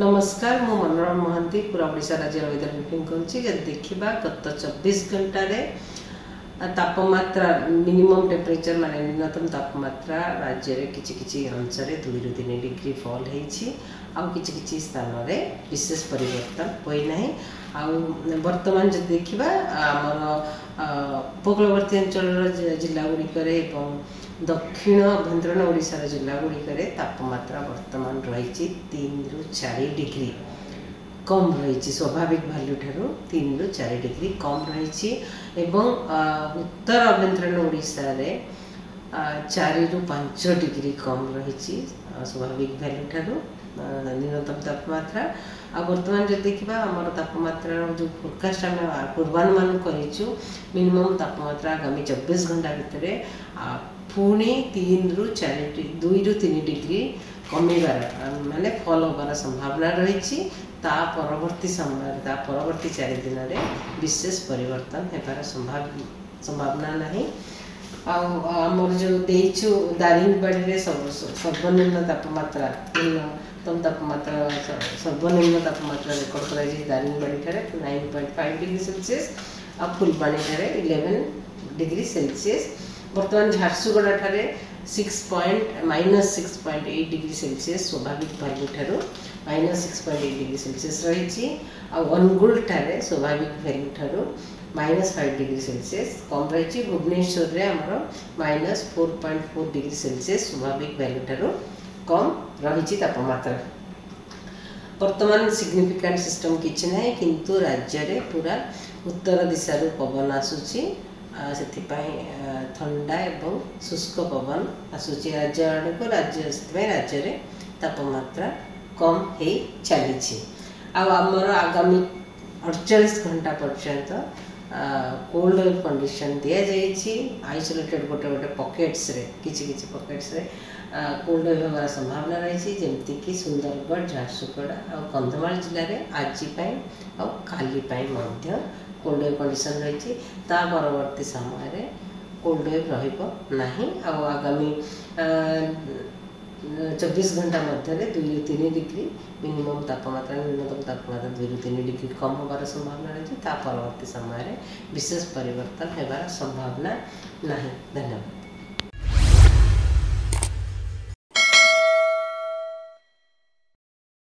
नमस्कार मु मनोरम महांती पूरा ओडिशा राज्य वेदर बुकिंग करुच्ची देखा गत 24 घंटे तापमात्रा मिनिमम टेम्परेचर माने न्यूनतम तापमात्रा राज्य रे किछि अंश 2 ରୁ 3 डिग्री फॉल होईछि आउ किछि स्थान रे विशेष परिवर्तन होई नाही। आउ वर्तमान जब देखिबा हमर उपकूलवर्ती अंचल जिला गुड़िकरे दक्षिण आभ्यंतरण ओडिशा जिला गुड़िकरे तापमात्रा वर्तमान रही 3 ରୁ 4 डिग्री कम रही स्वाभाविक भैल्यू ठारू 3 ରୁ 4 डिग्री कम रही एवं उत्तर आभ्यंतरण ओडिशा रे 4 ରୁ 5 डिग्री कम रही स्वाभाविक भैल्यू ठारू न्यूनतम तापमात्रा। आ वर्तमान जो देखा आम तापमात्रा जो फोरकास्ट आम पूर्वानुमान करूँ मिनिमम तापमात्रा आगामी 24 घंटा भितर पुणी 2 ରୁ 3 डिग्री कमिबार माने फल होबार संभावना रही। परवर्ती समय परवर्ती 4 दिन में विशेष परिवर्तन होबार संभावना नहीं। आमर जो देचु दारिंगबाड़ी सर्वनिम्न तापमात्रा न्यूनतम तापमात्रा सर्वनिम्न तापमात्रा रेकर्ड कर दारिंगबाड़ी 9.5 डिग्री सेल्सियस और फुलबाणी 11 डिग्री सेल्सियस। वर्तमान झारसुगुड़ा ठारे -6.8 डिग्री सेल्सियस स्वाभाविक भैल्यू ठारू -6.8 डिग्री सेल्सियस रही। अनुगुल ठारे स्वाभाविक भैल्यू ठारू -5 डिग्री सेल्सियस कम रही। भुवनेश्वर रे हमर -4.4 डिग्री सेल्सियस स्वाभाविक भैल्यू ठारू कम रही तापमात्रा। वर्तमान सिग्निफिकेंट सिस्टम किछि नहीं किंतु राज्य रे पूरा उत्तर दिशा पवन आसुची से ठंडा एवं शुष्क पवन आसूची राज्य आड़ को राज्य रे तापमात्रा कम हो चली। आमर आगामी 48 घंटा पर्यंत कोल्ड वेव कंडीशन दि जाइए आइसोलेटेड गोटे पॉकेट्स रे किछि पॉकेट्स रे कोल्ड वेव होबार संभावना रही जमती कि सुंदरगढ़ झारसुगुड़ा और कंधमाल जिले में आज और काली कोल्ड वेव कंडीशन रही। परवर्ती समय कोल्ड वेव रही आगामी 24 घंटा मध्य 2 ରୁ 3 डिग्री मिनिमम तापमात्रा न्यूनतम तापमात्रा 2 ରୁ 3 डिग्री कम होबार संभावना रही। परवर्ती समय विशेष परिवर्तन होबार संभावना नहीं। धन्यवाद।